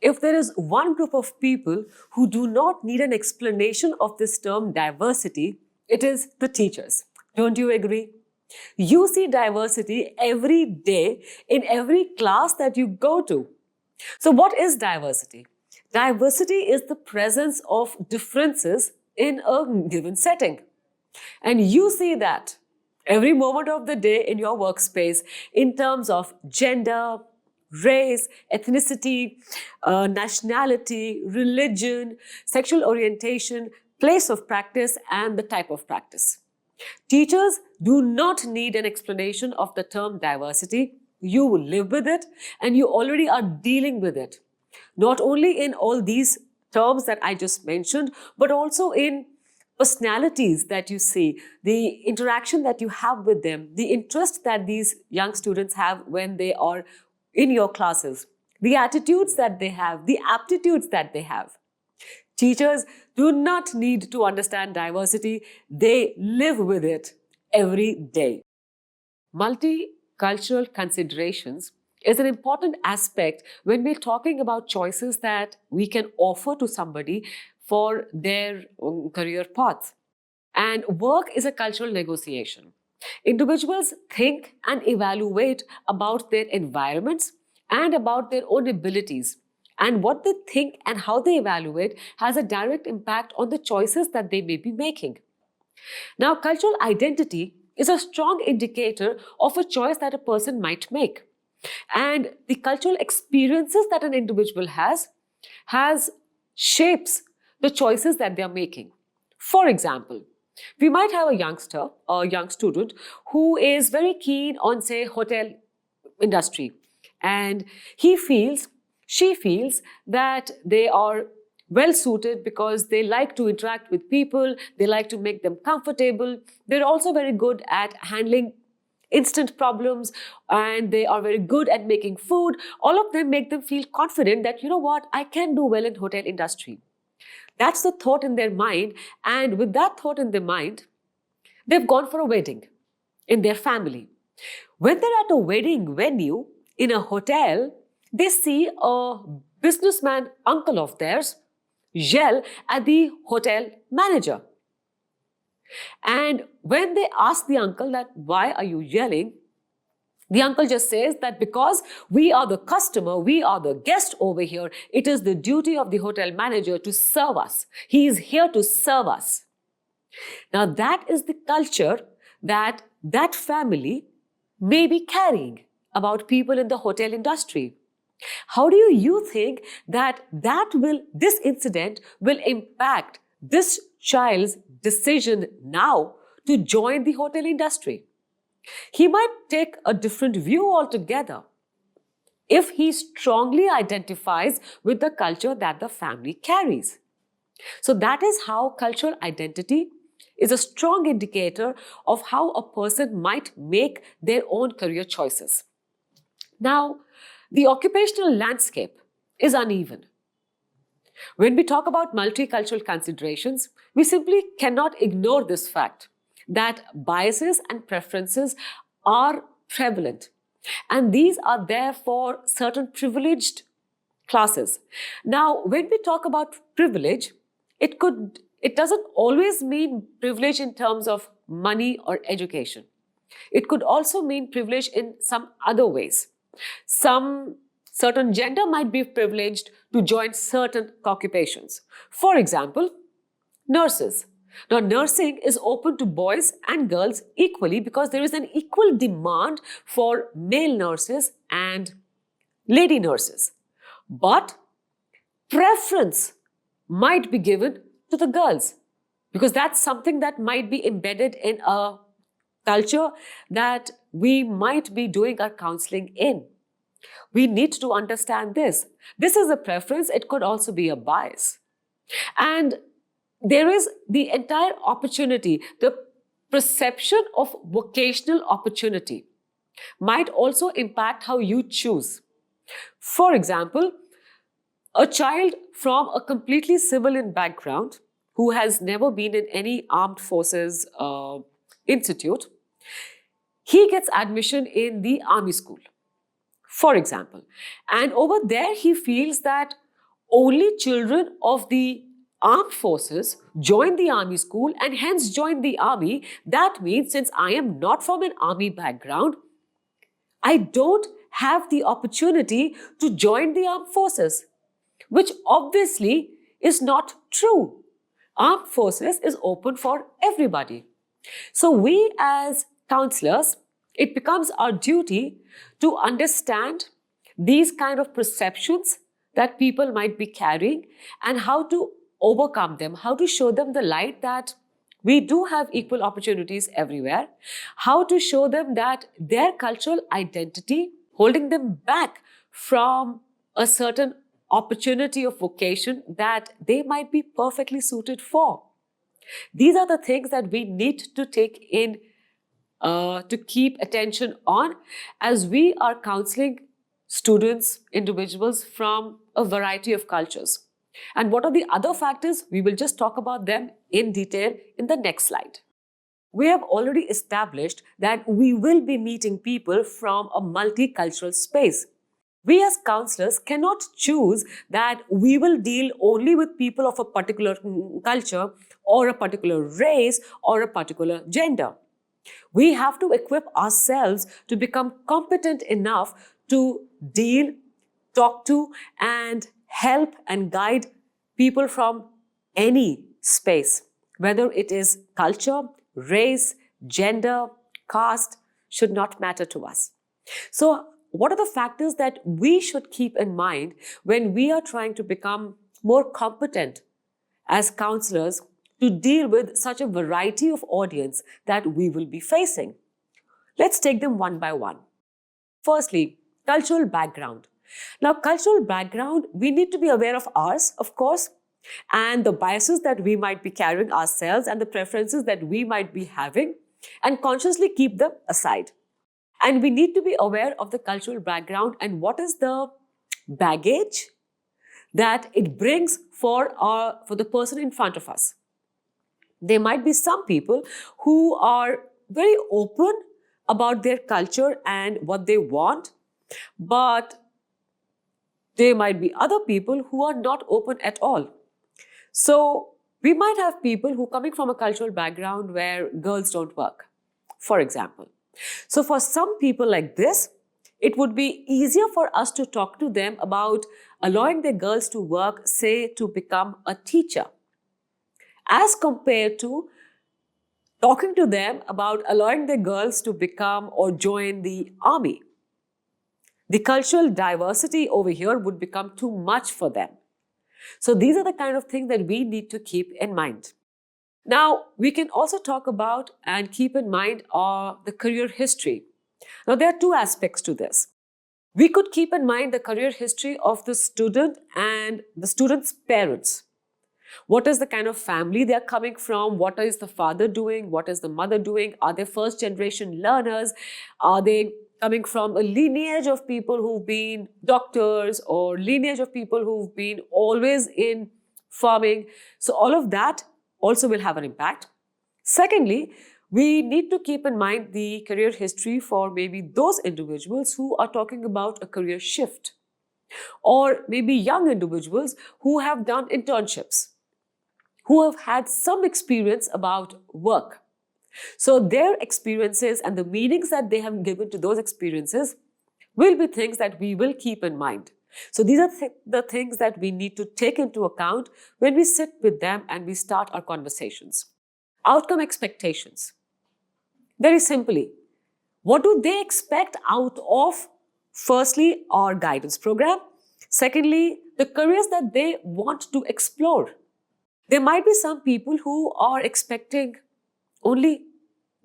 if there is one group of people who do not need an explanation of this term diversity, it is the teachers. Don't you agree? You see diversity every day in every class that you go to. So, what is diversity? Diversity is the presence of differences in a given setting. And you see that every moment of the day in your workspace in terms of gender, race, ethnicity, nationality, religion, sexual orientation, place of practice, and the type of practice. Teachers do not need an explanation of the term diversity. You live with it and you already are dealing with it. Not only in all these terms that I just mentioned, but also in personalities that you see, the interaction that you have with them, the interest that these young students have when they are in your classes, the attitudes that they have, the aptitudes that they have. Teachers do not need to understand diversity, they live with it every day. Multicultural considerations is an important aspect when we're talking about choices that we can offer to somebody for their career path. And work is a cultural negotiation. Individuals think and evaluate about their environments and about their own abilities. And what they think and how they evaluate has a direct impact on the choices that they may be making. Now, cultural identity is a strong indicator of a choice that a person might make. And the cultural experiences that an individual has shapes the choices that they are making. For example, we might have a youngster or a young student who is very keen on, say, hotel industry. And she feels that they are well suited because they like to interact with people, they like to make them comfortable. They're also very good at handling instant problems and they are very good at making food. All of them make them feel confident that, you know what, I can do well in hotel industry. That's the thought in their mind. And with that thought in their mind, they've gone for a wedding in their family. When they're at a wedding venue in a hotel, they see a businessman uncle of theirs yell at the hotel manager. And when they ask the uncle that, why are you yelling? The uncle just says that because we are the customer, we are the guest over here, it is the duty of the hotel manager to serve us. He is here to serve us. Now that is the culture that that family may be carrying about people in the hotel industry. How do you think that this incident will impact this child's decision now to join the hotel industry? He might take a different view altogether if he strongly identifies with the culture that the family carries. So that is how cultural identity is a strong indicator of how a person might make their own career choices. Now, the occupational landscape is uneven. When we talk about multicultural considerations, we simply cannot ignore this fact that biases and preferences are prevalent. And these are there for certain privileged classes. Now, when we talk about privilege, it doesn't always mean privilege in terms of money or education. It could also mean privilege in some other ways. Some certain gender might be privileged to join certain occupations. For example, nurses. Now, nursing is open to boys and girls equally because there is an equal demand for male nurses and lady nurses. But preference might be given to the girls because that's something that might be embedded in a culture that we might be doing our counseling in. We need to understand this. This is a preference. It could also be a bias. And there is the entire opportunity, the perception of vocational opportunity might also impact how you choose. For example, a child from a completely civilian background who has never been in any armed forces institute, he gets admission in the army school, for example. And over there, he feels that only children of the armed forces join the army school and hence join the army. That means since I am not from an army background, I don't have the opportunity to join the armed forces, which obviously is not true. Armed forces is open for everybody. So we as counselors, it becomes our duty to understand these kind of perceptions that people might be carrying and how to overcome them, how to show them the light that we do have equal opportunities everywhere, how to show them that their cultural identity holding them back from a certain opportunity of vocation that they might be perfectly suited for. These are the things that we need to take in to keep attention on as we are counseling students, individuals from a variety of cultures. And what are the other factors? We will just talk about them in detail in the next slide. We have already established that we will be meeting people from a multicultural space. We as counselors cannot choose that we will deal only with people of a particular culture or a particular race or a particular gender. We have to equip ourselves to become competent enough to deal, talk to, and help and guide people from any space, whether it is culture, race, gender, caste, should not matter to us. So, what are the factors that we should keep in mind when we are trying to become more competent as counselors to deal with such a variety of audience that we will be facing? Let's take them one by one. Firstly, cultural background. Now, cultural background, we need to be aware of ours, of course, and the biases that we might be carrying ourselves and the preferences that we might be having, and consciously keep them aside. And we need to be aware of the cultural background and what is the baggage that it brings for the person in front of us. There might be some people who are very open about their culture and what they want, but there might be other people who are not open at all. So we might have people who are coming from a cultural background where girls don't work, for example. So for some people like this, it would be easier for us to talk to them about allowing their girls to work, say, to become a teacher, as compared to talking to them about allowing their girls to become or join the army. The cultural diversity over here would become too much for them. So these are the kind of things that we need to keep in mind. Now, we can also talk about and keep in mind the career history. Now, there are two aspects to this. We could keep in mind the career history of the student and the student's parents. What is the kind of family they are coming from? What is the father doing? What is the mother doing? Are they first generation learners? Are they coming from a lineage of people who've been doctors or lineage of people who've been always in farming? So all of that also will have an impact. Secondly, we need to keep in mind the career history for maybe those individuals who are talking about a career shift, or maybe young individuals who have done internships, who have had some experience about work. So their experiences and the meanings that they have given to those experiences will be things that we will keep in mind. So these are the things that we need to take into account when we sit with them and we start our conversations. Outcome expectations. Very simply, what do they expect out of, firstly, our guidance program? Secondly, the careers that they want to explore. There might be some people who are expecting only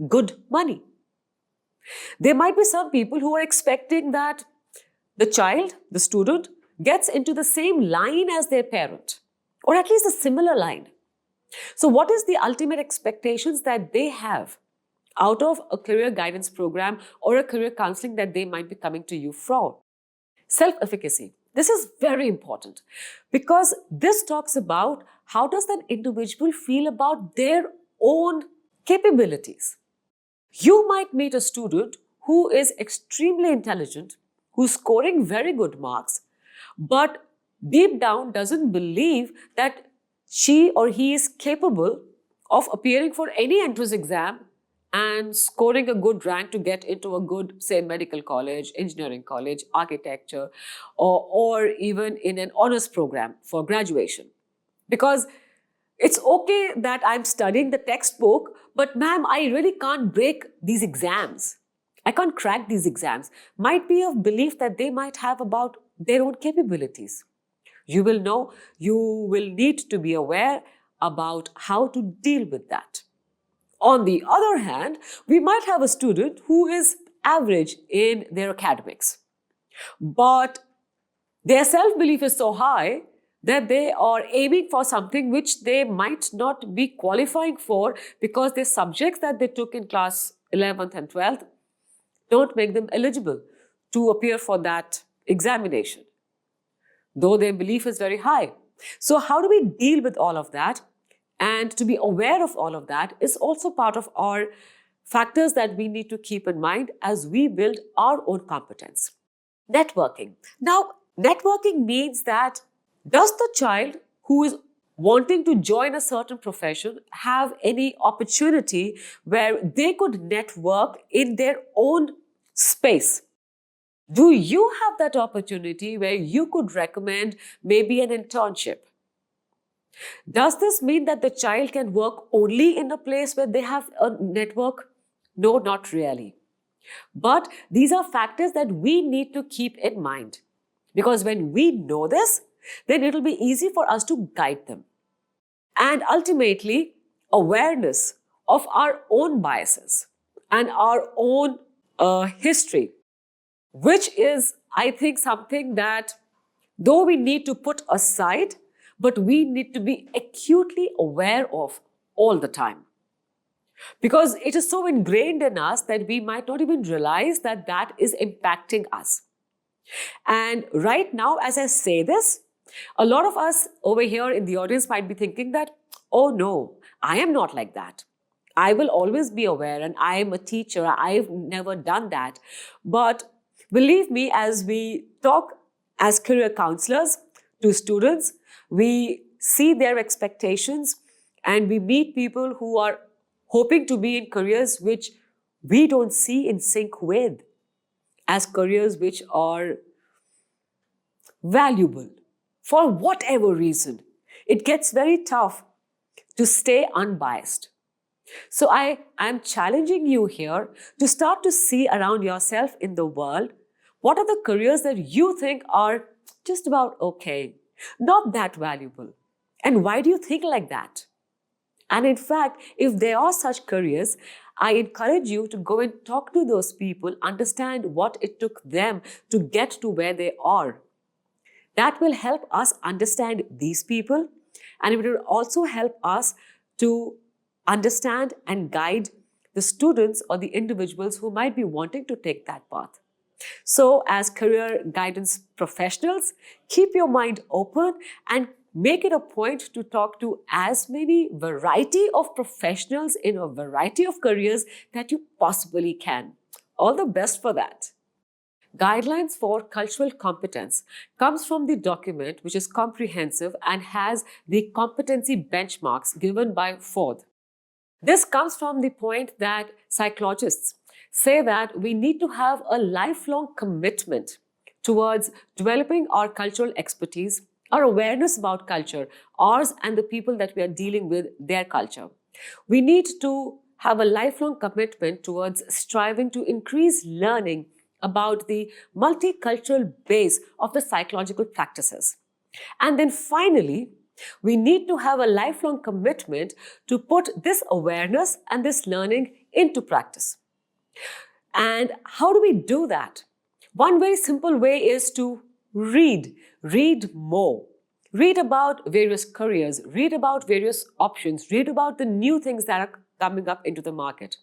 good money. There might be some people who are expecting that the child, the student, gets into the same line as their parent, or at least a similar line. So what is the ultimate expectations that they have out of a career guidance program or a career counseling that they might be coming to you from? Self-efficacy. This is very important because this talks about how does that individual feel about their own capabilities. You might meet a student who is extremely intelligent, who's scoring very good marks, but deep down doesn't believe that she or he is capable of appearing for any entrance exam and scoring a good rank to get into a good, say, medical college, engineering college, architecture, or even in an honors program for graduation. Because it's okay that I'm studying the textbook, but ma'am, I really can't break these exams. I can't crack these exams. Might be a belief that they might have about their own capabilities. You will know, you will need to be aware about how to deal with that. On the other hand, we might have a student who is average in their academics, but their self belief is so high that they are aiming for something which they might not be qualifying for because the subjects that they took in class 11th and 12th don't make them eligible to appear for that examination, though their belief is very high. So, how do we deal with all of that? And to be aware of all of that is also part of our factors that we need to keep in mind as we build our own competence. Networking. Now, networking means that does the child who is wanting to join a certain profession have any opportunity where they could network in their own space? Do you have that opportunity where you could recommend maybe an internship? Does this mean that the child can work only in a place where they have a network? No, not really. But these are factors that we need to keep in mind. Because when we know this, then it'll be easy for us to guide them. And ultimately, awareness of our own biases and our own history, which is, I think, something that though we need to put aside, but we need to be acutely aware of all the time. Because it is so ingrained in us that we might not even realize that that is impacting us. And right now, as I say this, a lot of us over here in the audience might be thinking that, oh no, I am not like that. I will always be aware and I am a teacher. I've never done that. But believe me, as we talk as career counselors to students, we see their expectations and we meet people who are hoping to be in careers which we don't see in sync with as careers which are valuable for whatever reason. It gets very tough to stay unbiased. So I am challenging you here to start to see around yourself in the world what are the careers that you think are just about okay, not that valuable. And why do you think like that? And in fact, if there are such careers, I encourage you to go and talk to those people, understand what it took them to get to where they are. That will help us understand these people, and it will also help us to understand and guide the students or the individuals who might be wanting to take that path. So, as career guidance professionals, keep your mind open and make it a point to talk to as many variety of professionals in a variety of careers that you possibly can. All the best for that. Guidelines for cultural competence comes from the document which is comprehensive and has the competency benchmarks given by Ford. This comes from the point that psychologists say that we need to have a lifelong commitment towards developing our cultural expertise, our awareness about culture, ours and the people that we are dealing with, their culture. We need to have a lifelong commitment towards striving to increase learning about the multicultural base of the psychological practices. And then finally, we need to have a lifelong commitment to put this awareness and this learning into practice. And how do we do that? One very simple way is to read. Read more. Read about various careers, read about various options, read about the new things that are coming up into the market.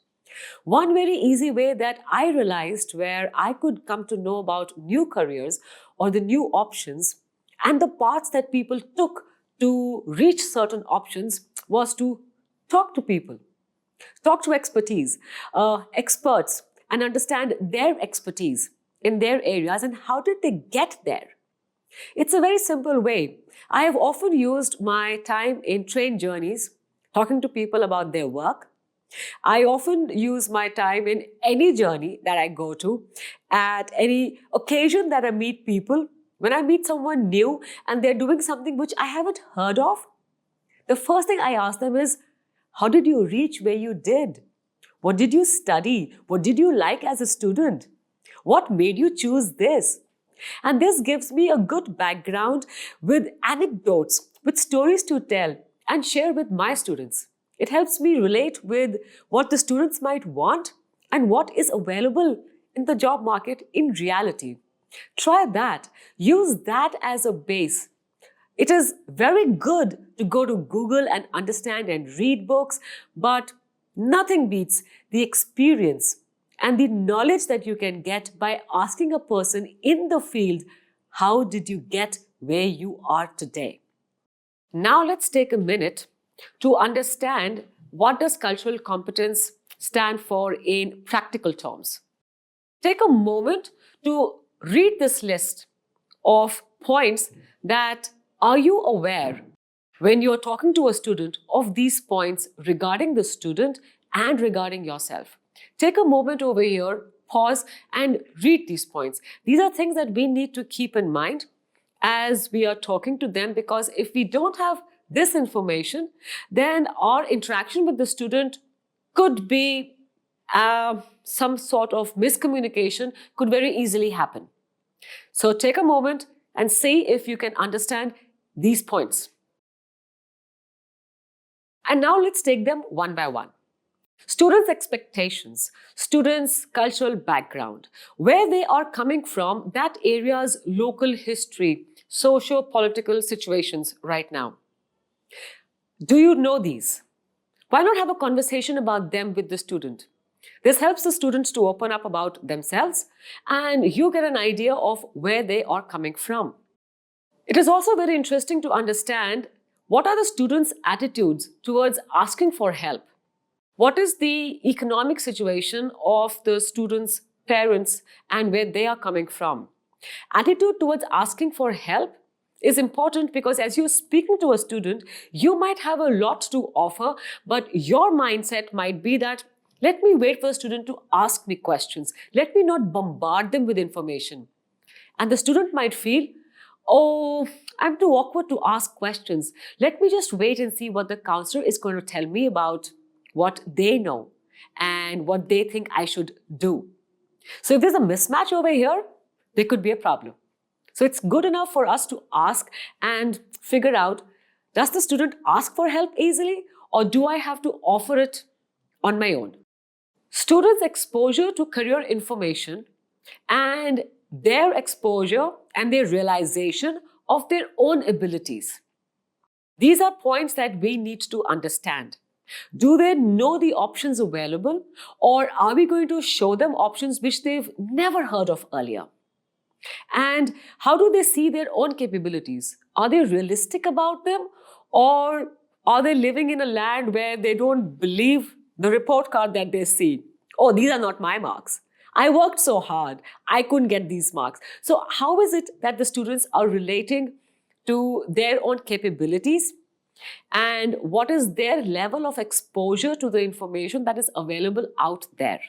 One very easy way that I realized where I could come to know about new careers or the new options and the paths that people took to reach certain options was to talk to people, talk to experts, and understand their expertise in their areas and how did they get there. It's a very simple way. I have often used my time in train journeys, talking to people about their work. I often use my time in any journey that I go to, at any occasion that I meet people. When I meet someone new and they're doing something which I haven't heard of, the first thing I ask them is, how did you reach where you did? What did you study? What did you like as a student? What made you choose this? And this gives me a good background with anecdotes, with stories to tell and share with my students. It helps me relate with what the students might want and what is available in the job market in reality. Try that. Use that as a base. It is very good to go to Google and understand and read books, but nothing beats the experience and the knowledge that you can get by asking a person in the field, how did you get where you are today? Now let's take a minute to understand what does cultural competence stand for in practical terms. Take a moment to read this list of points that are you aware when you're talking to a student of these points regarding the student and regarding yourself. Take a moment over here, pause and read these points. These are things that we need to keep in mind as we are talking to them, because if we don't have this information, then our interaction with the student could be some sort of miscommunication could very easily happen. So take a moment and see if you can understand these points. And now let's take them one by one. Students' expectations, students' cultural background, where they are coming from, that area's local history, socio-political situations right now. Do you know these? Why not have a conversation about them with the student? This helps the students to open up about themselves and you get an idea of where they are coming from. It is also very interesting to understand what are the students' attitudes towards asking for help. What is the economic situation of the students' parents and where they are coming from? Attitude towards asking for help is important because as you're speaking to a student, you might have a lot to offer, but your mindset might be that, let me wait for the student to ask me questions. Let me not bombard them with information. And the student might feel, oh, I'm too awkward to ask questions. Let me just wait and see what the counselor is going to tell me about what they know and what they think I should do. So if there's a mismatch over here, there could be a problem. So it's good enough for us to ask and figure out, does the student ask for help easily or do I have to offer it on my own? Students' exposure to career information and their exposure and their realization of their own abilities. These are points that we need to understand. Do they know the options available, or are we going to show them options which they've never heard of earlier? And how do they see their own capabilities? Are they realistic about them, or are they living in a land where they don't believe the report card that they see? Oh, these are not my marks. I worked so hard. I couldn't get these marks. So how is it that the students are relating to their own capabilities? And what is their level of exposure to the information that is available out there?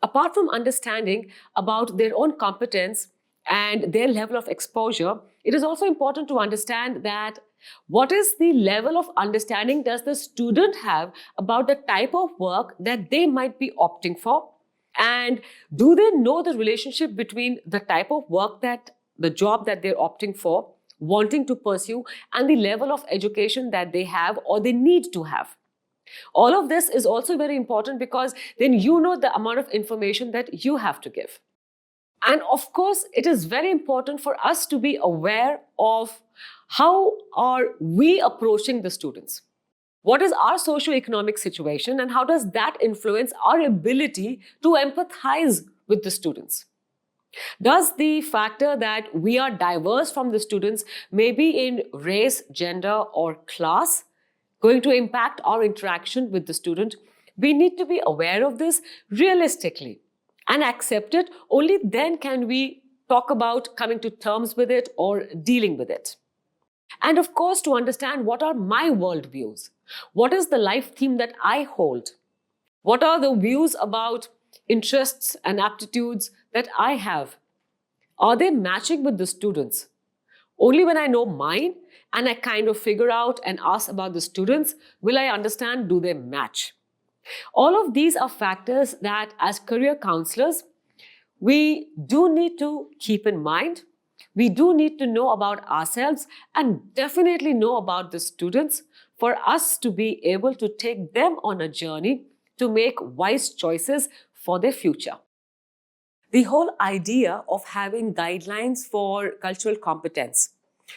Apart from understanding about their own competence and their level of exposure, it is also important to understand that what is the level of understanding does the student have about the type of work that they might be opting for? And do they know the relationship between the type of work that the job that they're opting for, wanting to pursue, and the level of education that they have or they need to have? All of this is also very important because then you know the amount of information that you have to give. And of course, it is very important for us to be aware of how are we approaching the students. What is our socio-economic situation and how does that influence our ability to empathize with the students? Does the factor that we are diverse from the students, maybe in race, gender, or class, going to impact our interaction with the student? We need to be aware of this realistically and accept it. Only then can we talk about coming to terms with it or dealing with it. And of course, to understand what are my worldviews, what is the life theme that I hold, what are the views about interests and aptitudes that I have, are they matching with the students? Only when I know mine and I kind of figure out and ask about the students, will I understand, do they match? All of these are factors that as career counselors, we do need to keep in mind. We do need to know about ourselves and definitely know about the students for us to be able to take them on a journey to make wise choices for their future. The whole idea of having guidelines for cultural competence.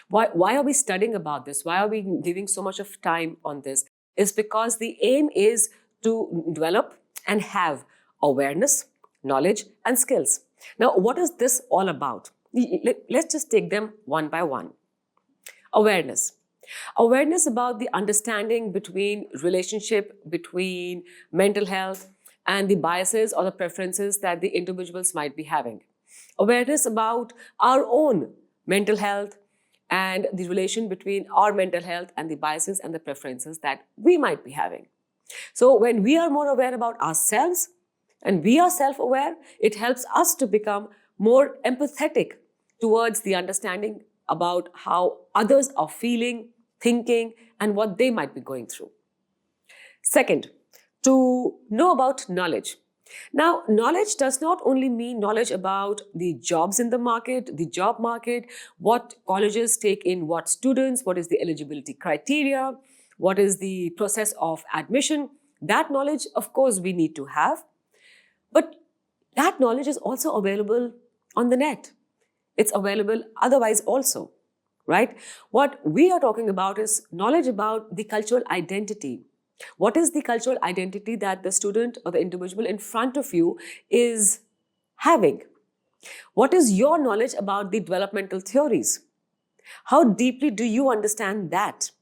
Why are we studying about this? Why are we giving so much of time on this? Is because the aim is to develop and have awareness, knowledge, and skills. Now, what is this all about? Let's just take them one by one. Awareness. Awareness about the understanding between relationship between mental health and the biases or the preferences that the individuals might be having. Awareness about our own mental health and the relation between our mental health and the biases and the preferences that we might be having. So when we are more aware about ourselves and we are self-aware, it helps us to become more empathetic towards the understanding about how others are feeling, thinking, and what they might be going through. Second, to know about knowledge. Now, knowledge does not only mean knowledge about the jobs in the market, the job market, what colleges take in what students, what is the eligibility criteria, what is the process of admission. That knowledge, of course, we need to have. But that knowledge is also available on the net. It's available otherwise also, right? What we are talking about is knowledge about the cultural identity. What is the cultural identity that the student or the individual in front of you is having? What is your knowledge about the developmental theories? How deeply do you understand that?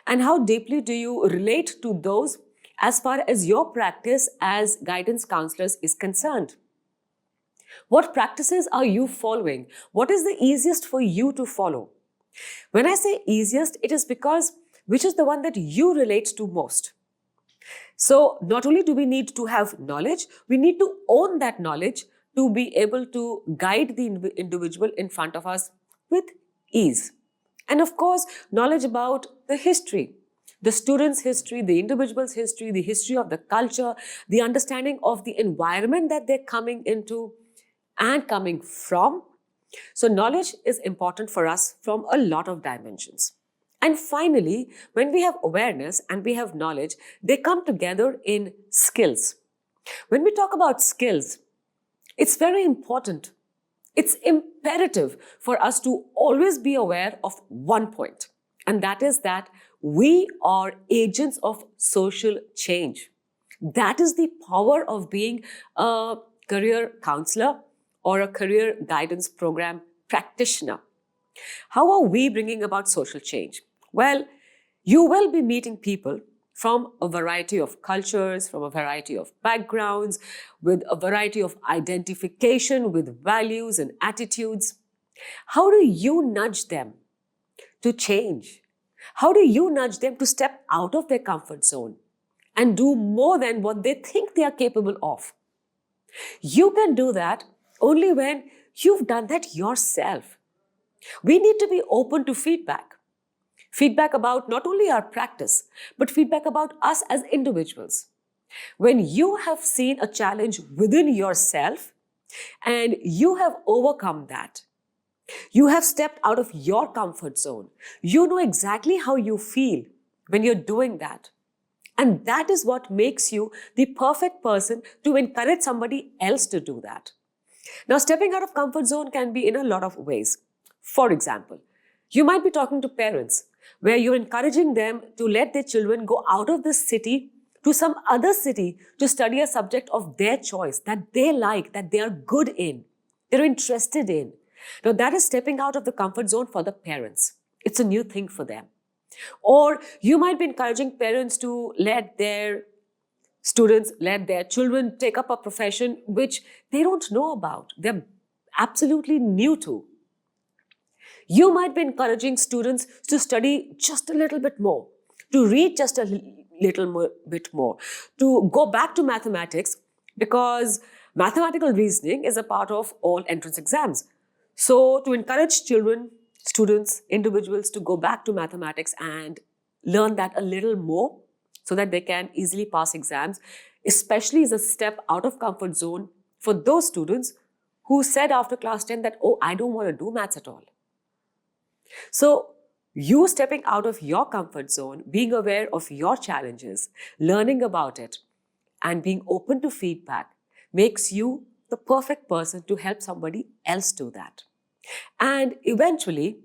And how deeply do you relate to those as far as your practice as guidance counselors is concerned? What practices are you following? What is the easiest for you to follow? When I say easiest, it is because which is the one that you relate to most. So not only do we need to have knowledge, we need to own that knowledge to be able to guide the individual in front of us with ease. And of course, knowledge about the history, the student's history, the individual's history, the history of the culture, the understanding of the environment that they're coming into and coming from. So knowledge is important for us from a lot of dimensions. And finally, when we have awareness and we have knowledge, they come together in skills. When we talk about skills, it's very important. It's imperative for us to always be aware of one point, and that is that we are agents of social change. That is the power of being a career counselor or a career guidance program practitioner. How are we bringing about social change? Well, you will be meeting people from a variety of cultures, from a variety of backgrounds, with a variety of identification with values and attitudes. How do you nudge them to change? How do you nudge them to step out of their comfort zone and do more than what they think they are capable of? You can do that only when you've done that yourself. We need to be open to feedback. Feedback about not only our practice, but feedback about us as individuals. When you have seen a challenge within yourself and you have overcome that, you have stepped out of your comfort zone, you know exactly how you feel when you're doing that. And that is what makes you the perfect person to encourage somebody else to do that. Now, stepping out of comfort zone can be in a lot of ways. For example, you might be talking to parents where you're encouraging them to let their children go out of this city to some other city to study a subject of their choice that they like, that they are good in, they're interested in. Now, that is stepping out of the comfort zone for the parents. It's a new thing for them. Or you might be encouraging parents to let their students, let their children take up a profession which they don't know about. They're absolutely new to. You might be encouraging students to study just a little bit more, to read just a bit more, to go back to mathematics, because mathematical reasoning is a part of all entrance exams. So, to encourage children, students, individuals to go back to mathematics and learn that a little more so that they can easily pass exams, especially is a step out of comfort zone for those students who said after class 10 that, oh, I don't want to do maths at all. So, you stepping out of your comfort zone, being aware of your challenges, learning about it, and being open to feedback makes you the perfect person to help somebody else do that. And eventually,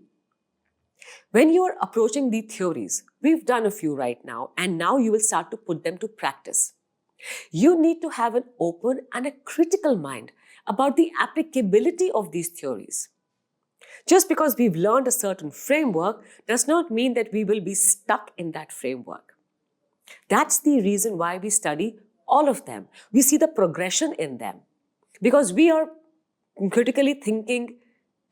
when you are approaching the theories, we've done a few right now, and now you will start to put them to practice. You need to have an open and a critical mind about the applicability of these theories. Just because we've learned a certain framework does not mean that we will be stuck in that framework. That's the reason why we study all of them. We see the progression in them because we are critically thinking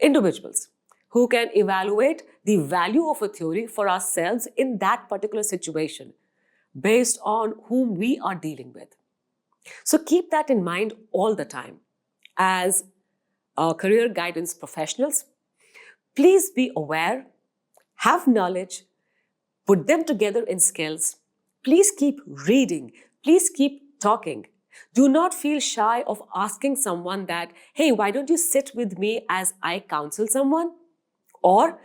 individuals who can evaluate the value of a theory for ourselves in that particular situation based on whom we are dealing with. So keep that in mind all the time. As career guidance professionals, please be aware, have knowledge, put them together in skills. Please keep reading. Please keep talking. Do not feel shy of asking someone that, hey, why don't you sit with me as I counsel someone? Or,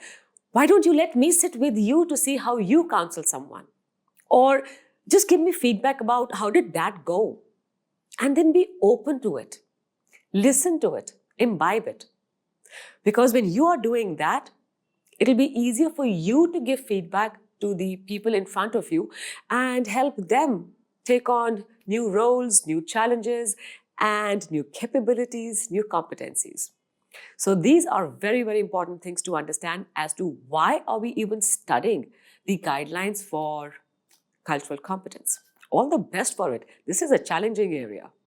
why don't you let me sit with you to see how you counsel someone? Or, just give me feedback about how did that go? And then be open to it. Listen to it. Imbibe it. Because when you are doing that, it'll be easier for you to give feedback to the people in front of you and help them take on new roles, new challenges, and new capabilities, new competencies. So these are very, very important things to understand as to why are we even studying the guidelines for cultural competence. All the best for it. This is a challenging area.